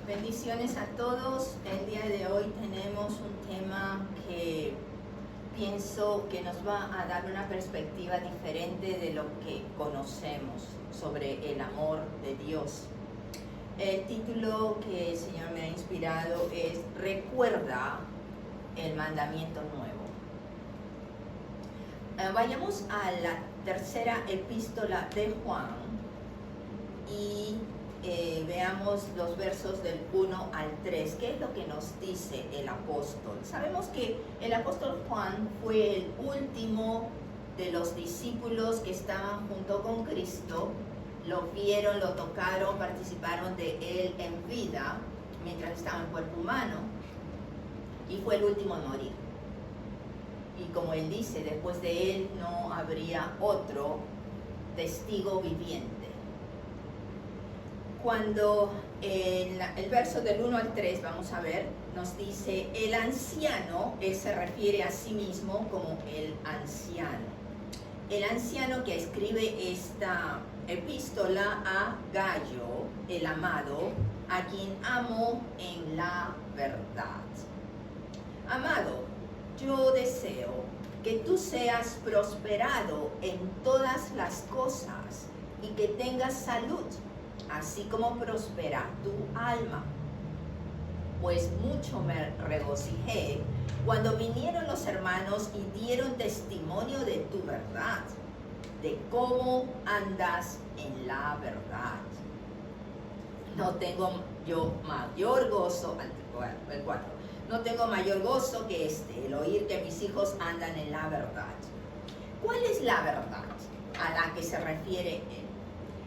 Bendiciones a todos. El día de hoy tenemos un tema que pienso que nos va a dar una perspectiva diferente de lo que conocemos sobre el amor de Dios. El título que el Señor me ha inspirado es Recuerda el mandamiento nuevo. Vayamos a la tercera epístola de Juan y veamos los versos del 1 al 3. ¿Qué es lo que nos dice el apóstol? Sabemos que el apóstol Juan fue el último de los discípulos que estaban junto con Cristo. Lo vieron, lo tocaron, participaron de él en vida mientras estaba en cuerpo humano, y fue el último en morir. Y como él dice, después de él no habría otro testigo viviente. Cuando el verso del 1 al 3, vamos a ver, nos dice, el anciano, él se refiere a sí mismo como el anciano. El anciano que escribe esta epístola a Gallo, el amado, a quien amo en la verdad. Amado, yo deseo que tú seas prosperado en todas las cosas y que tengas salud, así como prospera tu alma. Pues mucho me regocijé cuando vinieron los hermanos y dieron testimonio de tu verdad, de cómo andas en la verdad. No tengo yo mayor gozo, el 4, no tengo mayor gozo que el oír que mis hijos andan en la verdad. ¿Cuál es la verdad a la que se refiere él?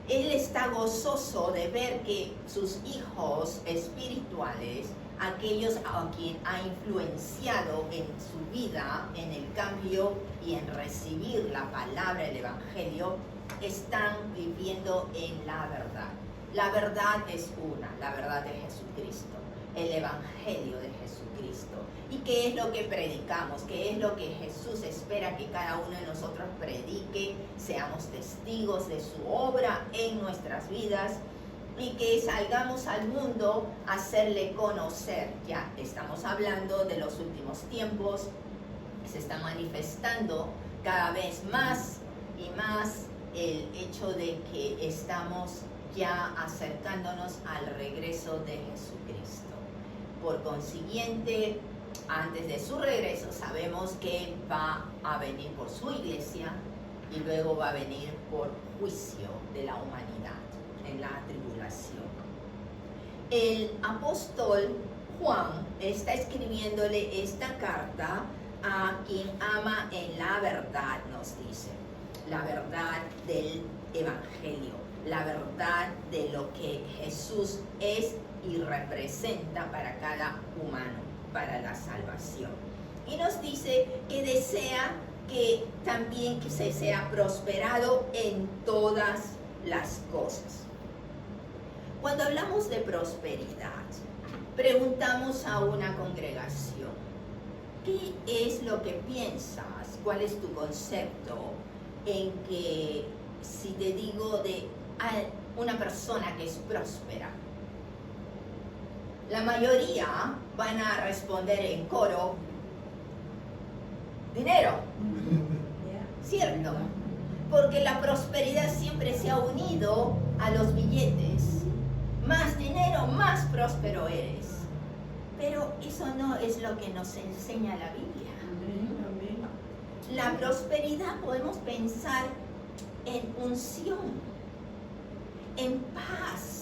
Él está gozoso de ver que sus hijos espirituales, aquellos a quien ha influenciado en su vida, en el cambio y en recibir la palabra, el evangelio, están viviendo en la verdad. La verdad es una, la verdad de Jesucristo, el evangelio de Jesucristo. ¿Y qué es lo que predicamos? ¿Qué es lo que Jesús espera que cada uno de nosotros predique? Seamos testigos de su obra en nuestras vidas y que salgamos al mundo a hacerle conocer. Ya estamos hablando de los últimos tiempos, se está manifestando cada vez más y más el hecho de que estamos ya acercándonos al regreso de Jesucristo. Por consiguiente, antes de su regreso sabemos que va a venir por su iglesia y luego va a venir por juicio de la humanidad en la tribulación. El apóstol Juan está escribiéndole esta carta a quien ama en la verdad, nos dice, la verdad del evangelio, la verdad de lo que Jesús es y representa para cada humano, para la salvación. Y nos dice que desea que también que se sea prosperado en todas las cosas. Cuando hablamos de prosperidad, preguntamos a una congregación, ¿qué es lo que piensas? ¿Cuál es tu concepto en que si te digo de una persona que es próspera? La mayoría van a responder en coro, dinero, ¿cierto? Porque la prosperidad siempre se ha unido a los billetes. Más dinero, más próspero eres. Pero eso no es lo que nos enseña la Biblia. La prosperidad podemos pensar en unción, en paz,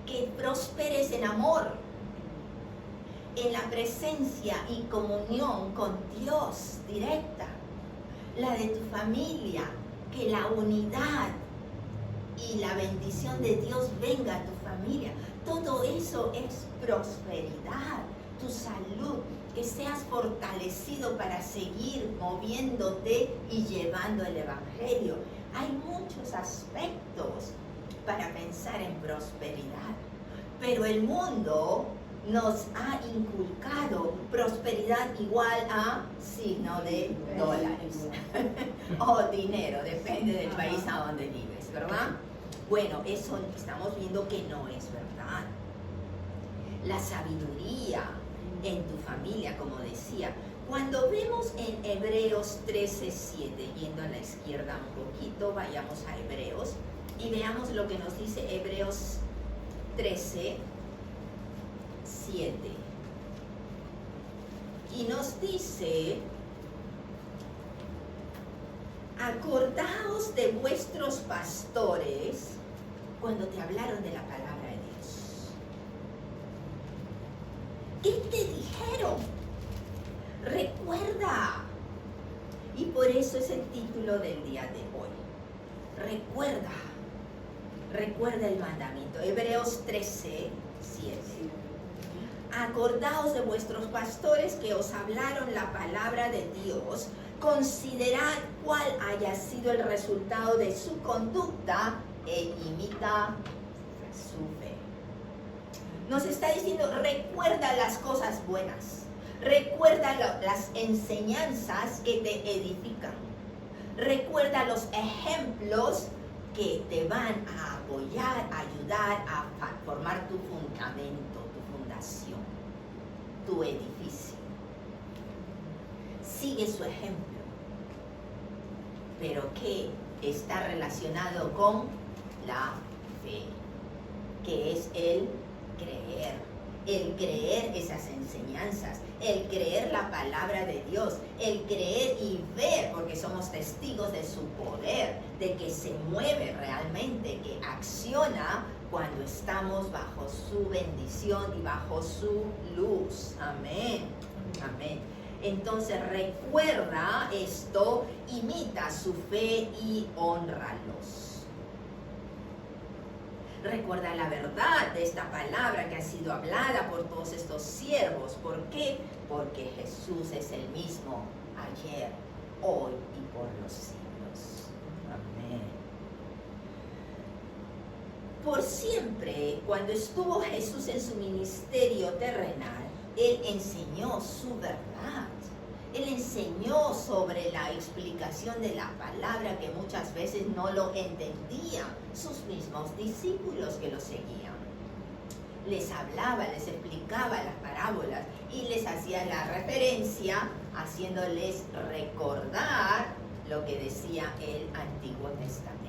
que prosperes en amor, en la presencia y comunión con Dios directa, la de tu familia, que la unidad y la bendición de Dios venga a tu familia. Todo eso es prosperidad, tu salud, que seas fortalecido para seguir moviéndote y llevando el evangelio. Hay muchos aspectos para pensar en prosperidad, pero el mundo nos ha inculcado prosperidad igual a signo de dólares o dinero, depende del país a donde vives, ¿verdad? Bueno, eso estamos viendo que no es verdad. la sabiduría en tu familia, como decía. Cuando vemos en Hebreos 13:7, yendo a la izquierda un poquito, vayamos a Hebreos y veamos lo que nos dice Hebreos 13:7. Y nos dice: acordaos de vuestros pastores cuando te hablaron de la palabra de Dios. ¿Qué te dijeron? Recuerda. Y por eso es el título del día de hoy. Recuerda el mandamiento. Hebreos 13:7. Acordaos de vuestros pastores que os hablaron la palabra de Dios. Considerad cuál haya sido el resultado de su conducta e imita su fe. Nos está diciendo: recuerda las cosas buenas. Recuerda las enseñanzas que te edifican. Recuerda los ejemplos que te van a apoyar, ayudar a formar tu fundamento, tu fundación, tu edificio. Sigue su ejemplo. Pero que está relacionado con la fe, que es el creer esas enseñanzas, el creer la palabra de Dios, el creer y ver, porque somos testigos de su poder, de que se mueve realmente, que acciona cuando estamos bajo su bendición y bajo su luz. Amén. Amén. Entonces recuerda esto, imita su fe y hónralos. Recuerda la verdad de esta palabra que ha sido hablada por todos estos siervos. ¿Por qué? Porque Jesús es el mismo ayer, hoy y por los siglos. Amén. Por siempre, cuando estuvo Jesús en su ministerio terrenal, Él enseñó su verdad. Él enseñó sobre la explicación de la palabra que muchas veces no lo entendían sus mismos discípulos que lo seguían. Les hablaba, les explicaba las parábolas y les hacía la referencia, haciéndoles recordar lo que decía el Antiguo Testamento.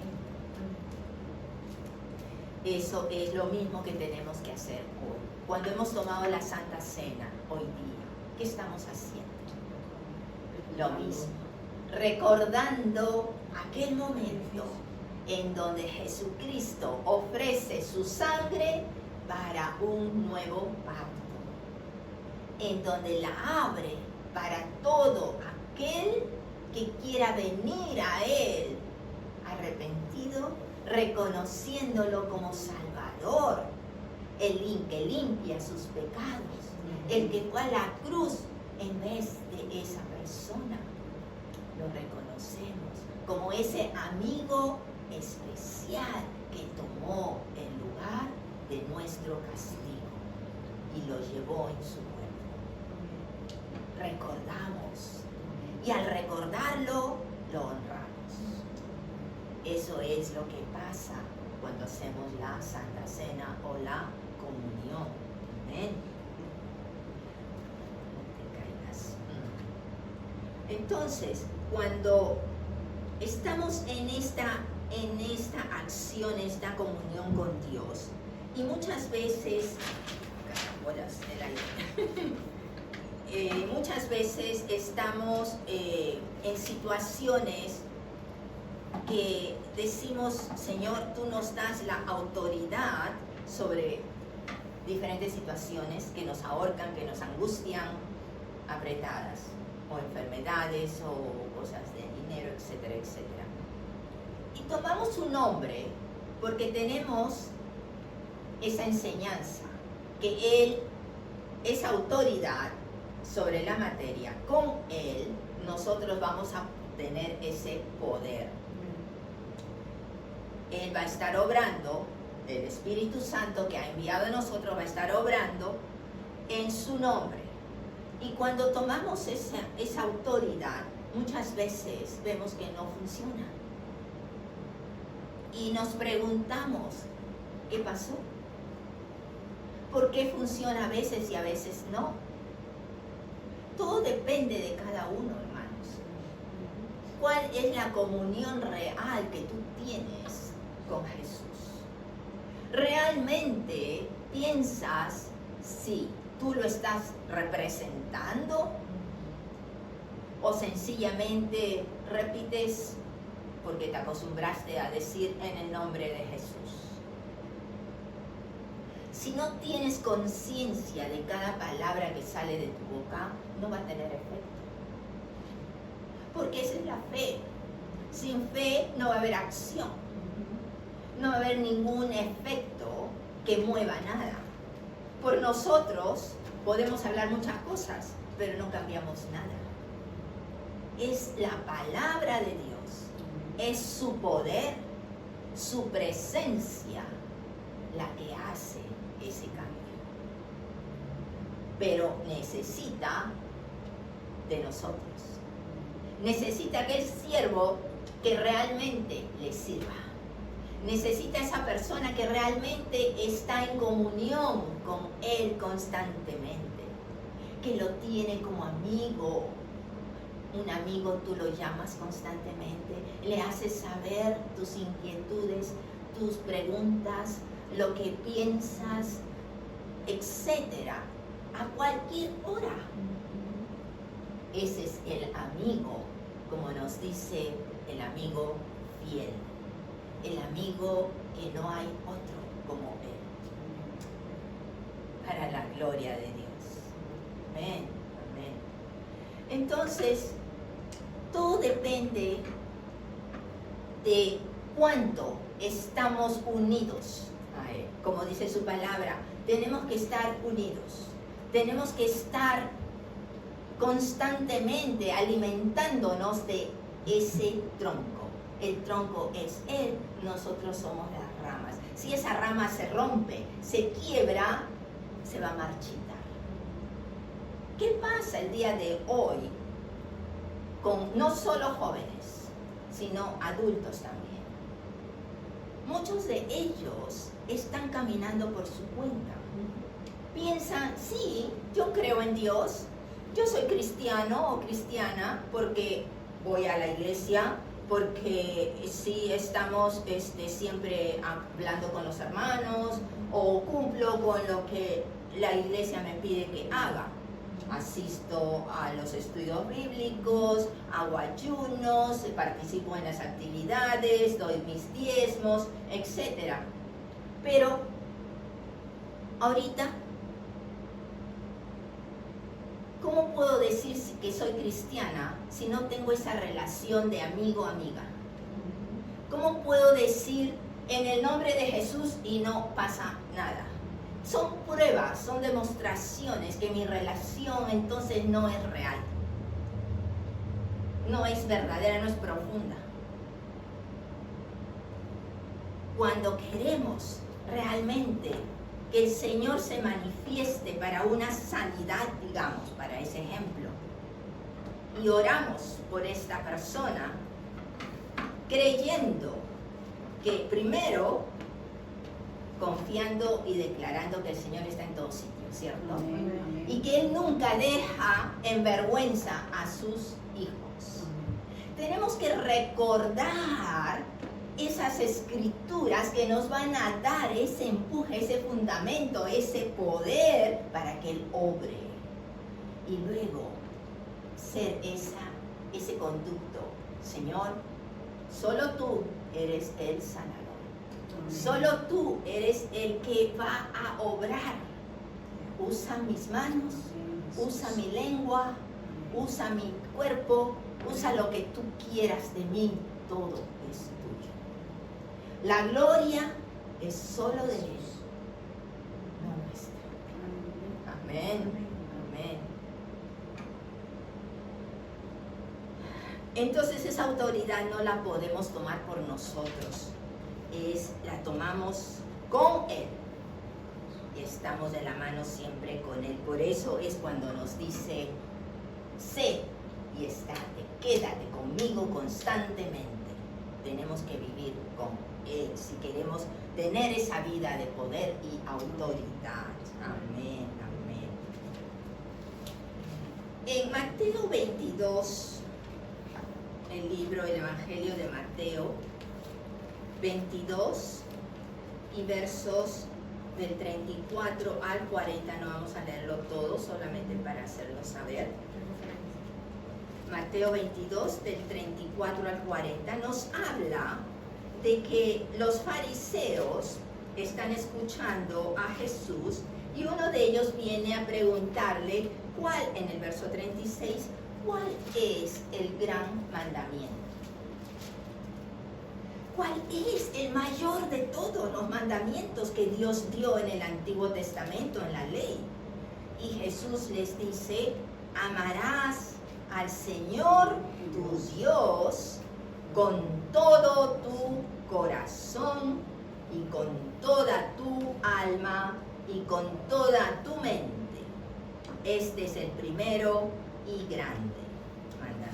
Eso es lo mismo que tenemos que hacer hoy. Cuando hemos tomado la Santa Cena hoy día, ¿qué estamos haciendo? Lo mismo, recordando aquel momento en donde Jesucristo ofrece su sangre para un nuevo pacto, en donde la abre para todo aquel que quiera venir a Él arrepentido, reconociéndolo como Salvador, el que limpia sus pecados, el que fue a la cruz en vez de esa persona. Lo reconocemos como ese amigo especial que tomó el lugar de nuestro castigo y lo llevó en su cuerpo. Recordamos, y al recordarlo lo honramos. Eso es lo que pasa cuando hacemos la Santa Cena o la comunión. Amén. Entonces, cuando estamos en esta acción, esta comunión con Dios, y muchas veces, muchas veces estamos en situaciones que decimos: Señor, tú nos das la autoridad sobre diferentes situaciones que nos ahorcan, que nos angustian, apretadas, o enfermedades, o cosas de dinero, etcétera, etcétera. Y tomamos su nombre porque tenemos esa enseñanza, que Él es autoridad sobre la materia. Con Él nosotros vamos a tener ese poder. Él va a estar obrando, el Espíritu Santo que ha enviado a nosotros va a estar obrando en su nombre. Y cuando tomamos esa autoridad, muchas veces vemos que no funciona. Y nos preguntamos: ¿qué pasó? ¿Por qué funciona a veces y a veces no? Todo depende de cada uno, hermanos. ¿Cuál es la comunión real que tú tienes con Jesús? ¿Realmente piensas si tú lo estás representando? ¿O sencillamente repites porque te acostumbraste a decir en el nombre de Jesús? Si no tienes conciencia de cada palabra que sale de tu boca, no va a tener efecto. Porque esa es la fe. Sin fe no va a haber acción. No va a haber ningún efecto que mueva nada. Por nosotros podemos hablar muchas cosas, pero no cambiamos nada. Es la palabra de Dios, es su poder, su presencia la que hace ese cambio. Pero necesita de nosotros. Necesita aquel siervo que realmente le sirva. Necesita esa persona que realmente está en comunión con Él constantemente, que lo tiene como amigo. Un amigo tú lo llamas constantemente, le haces saber tus inquietudes, tus preguntas, lo que piensas, etcétera, a cualquier hora. Ese es el amigo, como nos dice el amigo fiel, el amigo que no hay otro como Él, para la gloria de Dios. Amén, amén. Entonces, todo depende de cuánto estamos unidos a Él. Como dice su palabra, tenemos que estar unidos. Tenemos que estar constantemente alimentándonos de ese tronco. El tronco es Él, nosotros somos las ramas. Si esa rama se rompe, se quiebra, se va a marchitar. ¿Qué pasa el día de hoy con no solo jóvenes, sino adultos también? Muchos de ellos están caminando por su cuenta. Piensan, sí, yo creo en Dios, yo soy cristiano o cristiana porque voy a la iglesia, porque sí estamos siempre hablando con los hermanos, o cumplo con lo que la iglesia me pide que haga. Asisto a los estudios bíblicos, hago ayunos, participo en las actividades, doy mis diezmos, etc. Pero ahorita, ¿cómo puedo decir que soy cristiana si no tengo esa relación de amigo-amiga? ¿Cómo puedo decir en el nombre de Jesús y no pasa nada? Son pruebas, son demostraciones que mi relación entonces no es real. No es verdadera, no es profunda. Cuando queremos realmente que el Señor se manifieste para una sanidad, digamos, para ese ejemplo, y oramos por esta persona, creyendo que primero, confiando y declarando que el Señor está en todo sitio, ¿cierto? Amén. Y que Él nunca deja en vergüenza a sus hijos. Tenemos que recordar esas escrituras que nos van a dar ese empuje, ese fundamento, ese poder para que Él obre. Y luego ser ese conducto. Señor, solo tú eres el sanador. Solo tú eres el que va a obrar. Usa mis manos, usa mi lengua, usa mi cuerpo, usa lo que tú quieras de mí, todo es tuyo. La gloria es solo de Él, no nuestra. Amén, amén. Entonces esa autoridad no la podemos tomar por nosotros. La tomamos con Él y estamos de la mano siempre con Él. Por eso es cuando nos dice, sé y quédate conmigo constantemente. Tenemos que vivir con Él, si queremos tener esa vida de poder y autoridad. Amén, amén. En Mateo 22, el libro, el Evangelio de Mateo 22 y versos del 34 al 40, no vamos a leerlo todo, solamente para hacerlo saber. Mateo 22, del 34 al 40, nos habla de que los fariseos están escuchando a Jesús y uno de ellos viene a preguntarle cuál, en el verso 36, cuál es el gran mandamiento. ¿Cuál es el mayor de todos los mandamientos que Dios dio en el Antiguo Testamento, en la ley? Y Jesús les dice, amarás al Señor tu Dios con todo tu corazón y con toda tu alma y con toda tu mente. Este es el primero y grande mandamiento.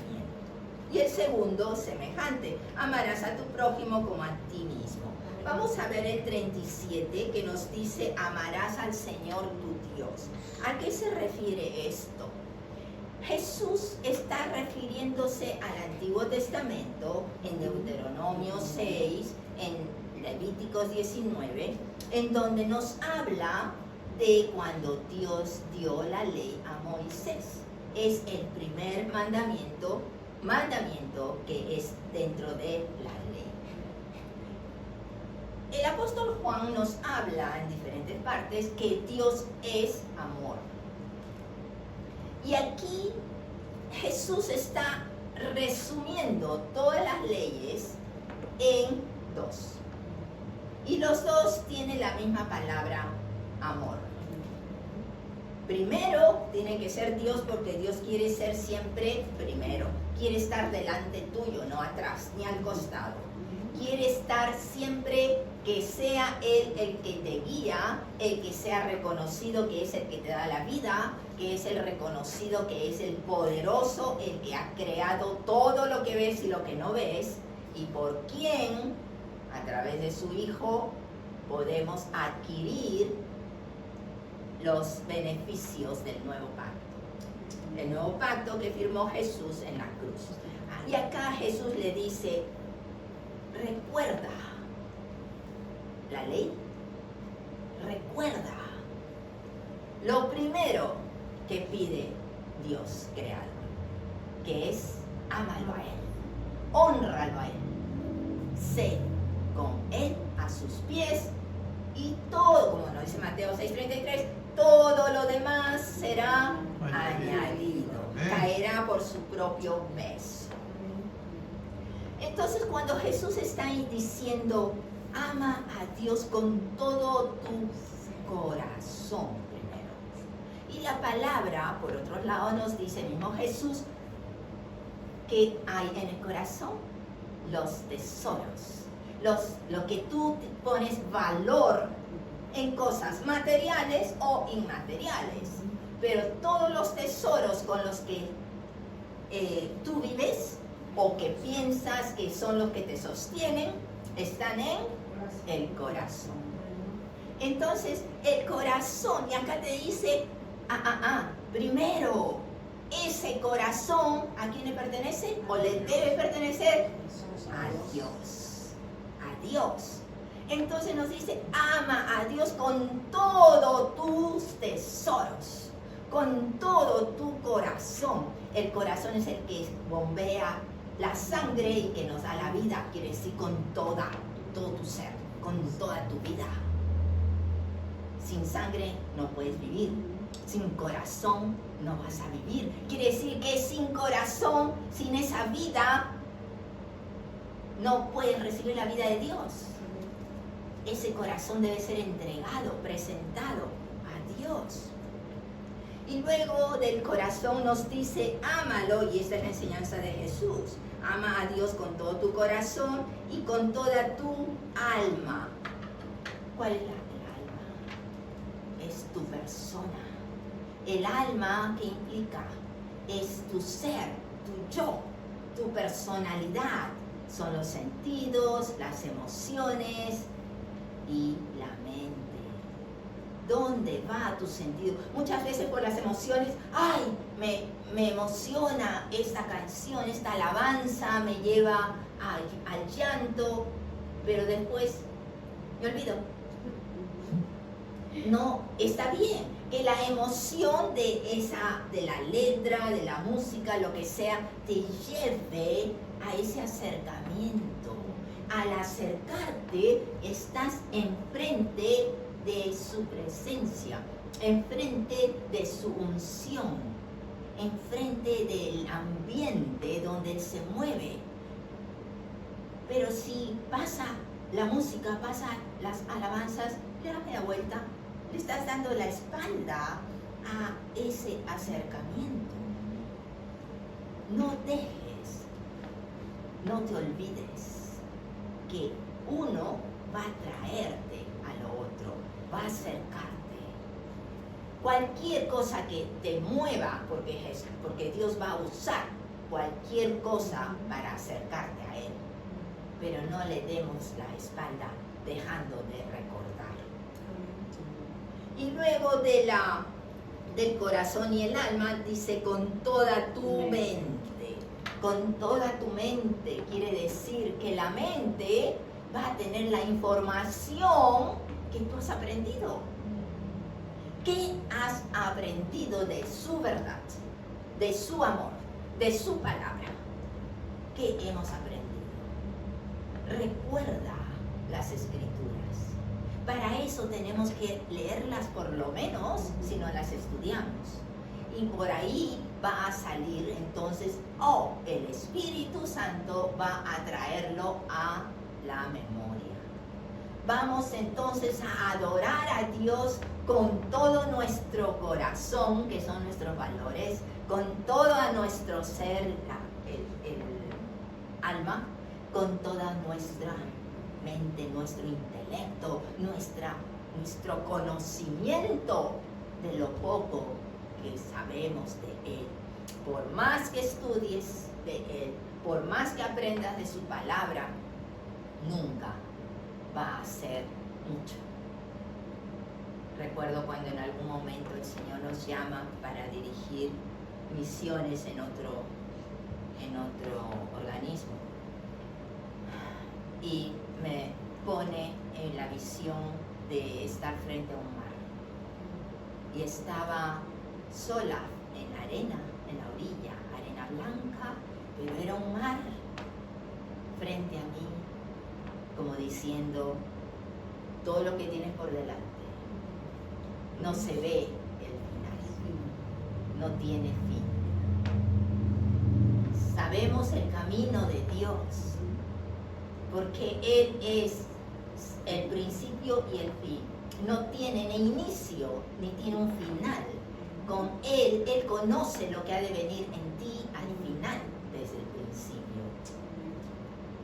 Y el segundo, semejante, amarás a tu prójimo como a ti mismo. Vamos a ver el 37 que nos dice, amarás al Señor tu Dios. ¿A qué se refiere esto? Jesús está refiriéndose al Antiguo Testamento en Deuteronomio 6, en Levíticos 19, en donde nos habla de cuando Dios dio la ley a Moisés. Es el primer mandamiento que es dentro de la ley. El apóstol Juan nos habla en diferentes partes que Dios es amor. Y aquí Jesús está resumiendo todas las leyes en dos. Y los dos tienen la misma palabra, amor. Primero tiene que ser Dios, porque Dios quiere ser siempre primero. Quiere estar delante tuyo, no atrás, ni al costado. Quiere estar siempre, que sea Él el que te guía, el que sea reconocido que es el que te da la vida, que es el reconocido que es el poderoso, el que ha creado todo lo que ves y lo que no ves, y por quien, a través de su Hijo, podemos adquirir los beneficios del nuevo pacto. El nuevo pacto que firmó Jesús en la cruz. Y acá Jesús le dice, recuerda la ley, recuerda lo primero que pide Dios creador, que es ámalo a Él, hónralo a Él, sé con Él a sus pies, y todo, como nos dice Mateo 6:33, todo lo demás será añadido, caerá por su propio peso. Entonces, cuando Jesús está ahí diciendo, ama a Dios con todo tu corazón primero. Y la palabra, por otro lado, nos dice el mismo Jesús, que hay en el corazón los tesoros. Lo que tú pones valor en cosas materiales o inmateriales. Pero todos los tesoros con los que tú vives o que piensas que son los que te sostienen, están en el corazón. Entonces, el corazón, y acá te dice, primero, ese corazón, ¿a quién le pertenece? ¿O le debe pertenecer? A Dios. A Dios. Entonces nos dice, ama a Dios con todos tus tesoros, con todo tu corazón. El corazón es el que bombea la sangre y que nos da la vida, quiere decir con todo tu ser, con toda tu vida. Sin sangre no puedes vivir, sin corazón no vas a vivir. Quiere decir que sin corazón, sin esa vida, no puedes recibir la vida de Dios. Ese corazón debe ser entregado, presentado a Dios. Y luego del corazón nos dice, ámalo, y esta es la enseñanza de Jesús. Ama a Dios con todo tu corazón y con toda tu alma. ¿Cuál es el alma? Es tu persona. El alma, que implica, es tu ser, tu yo, tu personalidad, son los sentidos, las emociones y la mente. ¿Dónde va tu sentido? Muchas veces por las emociones, ¡ay! Me emociona esta canción, esta alabanza, me lleva al llanto, pero después me olvido. No, está bien que la emoción de la letra, de la música, lo que sea, te lleve a ese acercamiento. Al acercarte, estás enfrente de su presencia, enfrente de su unción, enfrente del ambiente donde Él se mueve. Pero si pasa la música, pasa las alabanzas, le das media vuelta, le estás dando la espalda a ese acercamiento. No dejes, no te olvides que uno va a traerte a lo otro, va a acercarte. Cualquier cosa que te mueva, porque Dios va a usar cualquier cosa para acercarte a Él, pero no le demos la espalda dejando de recordar. Y luego del corazón y el alma, dice con toda tu mente. Con toda tu mente quiere decir que la mente va a tener la información que tú has aprendido. ¿Qué has aprendido de su verdad, de su amor, de su palabra? ¿Qué hemos aprendido? Recuerda las escrituras. Para eso tenemos que leerlas por lo menos si no las estudiamos. Y por ahí va a salir entonces, el Espíritu Santo va a traerlo a la memoria. Vamos entonces a adorar a Dios con todo nuestro corazón, que son nuestros valores, con todo nuestro ser, el alma, con toda nuestra mente, nuestro intelecto, nuestro conocimiento de lo poco que sabemos de Él. Por más que estudies de Él, por más que aprendas de su palabra, nunca va a ser mucho. Recuerdo cuando en algún momento el Señor nos llama para dirigir misiones en otro organismo y me pone en la visión de estar frente a un mar y estaba sola en la arena, en la orilla, arena blanca, pero era un mar frente a mí, como diciendo todo lo que tienes por delante no se ve el final, no tiene fin. Sabemos el camino de Dios porque Él es el principio y el fin. No tiene ni inicio ni tiene un final. Con Él conoce lo que ha de venir en ti al final, desde el principio.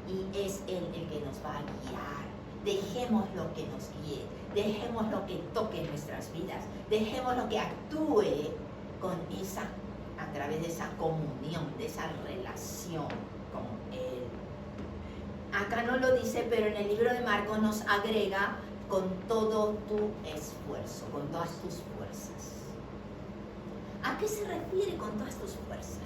Y es Él el que nos va a guiar. Dejemos lo que nos guíe, dejemos lo que toque nuestras vidas, dejemos lo que actúe a través de esa comunión, de esa relación con Él. Acá no lo dice, pero en el libro de Marcos nos agrega con todo tu esfuerzo, con todas tus fuerzas. ¿A qué se refiere con todas tus fuerzas?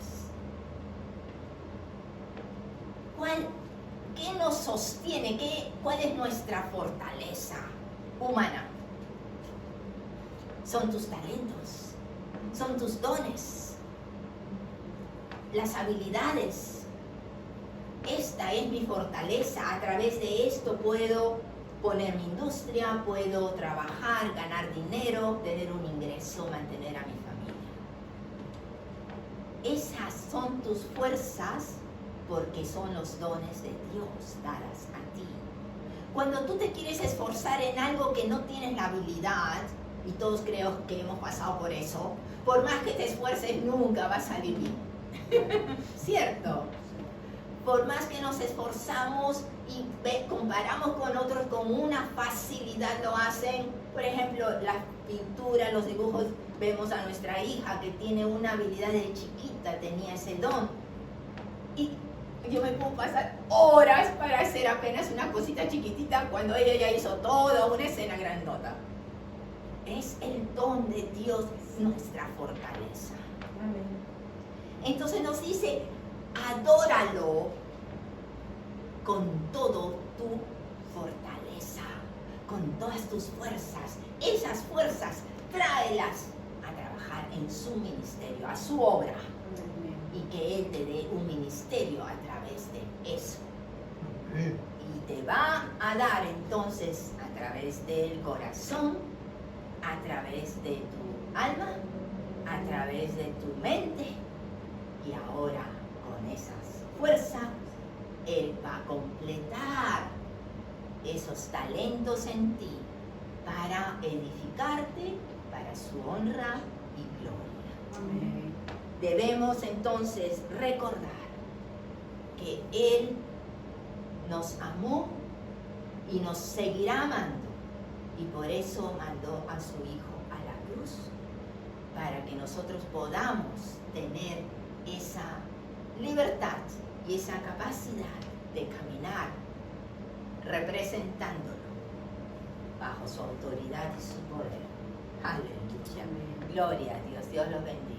¿Qué nos sostiene? ¿Cuál es nuestra fortaleza humana? Son tus talentos, son tus dones, las habilidades. Esta es mi fortaleza. A través de esto puedo poner mi industria, puedo trabajar, ganar dinero, tener un ingreso, mantener a mi familia. Esas son tus fuerzas porque son los dones de Dios dadas a ti. Cuando tú te quieres esforzar en algo que no tienes la habilidad, y todos creo que hemos pasado por eso, por más que te esfuerces nunca va a salir bien. ¿Cierto? Por más que nos esforzamos y comparamos con otros con una facilidad lo hacen, por ejemplo, la pintura, los dibujos, vemos a nuestra hija que tiene una habilidad de chiquita, tenía ese don. Y yo me puedo pasar horas para hacer apenas una cosita chiquitita cuando ella ya hizo toda una escena grandota. Es el don de Dios, nuestra fortaleza. Entonces nos dice, adóralo con todo tu fortaleza, con todas tus fuerzas. Esas fuerzas, tráelas a trabajar en su ministerio, a su obra. Y que Él te dé un ministerio a través de eso. Y te va a dar entonces a través del corazón, a través de tu alma, a través de tu mente. Y ahora con esas fuerzas, Él va a completar esos talentos en ti para edificarte, para su honra y gloria. Amén. Debemos entonces recordar que Él nos amó y nos seguirá amando, y por eso mandó a su Hijo a la cruz, para que nosotros podamos tener esa libertad y esa capacidad de caminar representándolo bajo su autoridad y su poder. Aleluya. Gloria a Dios. Dios los bendiga.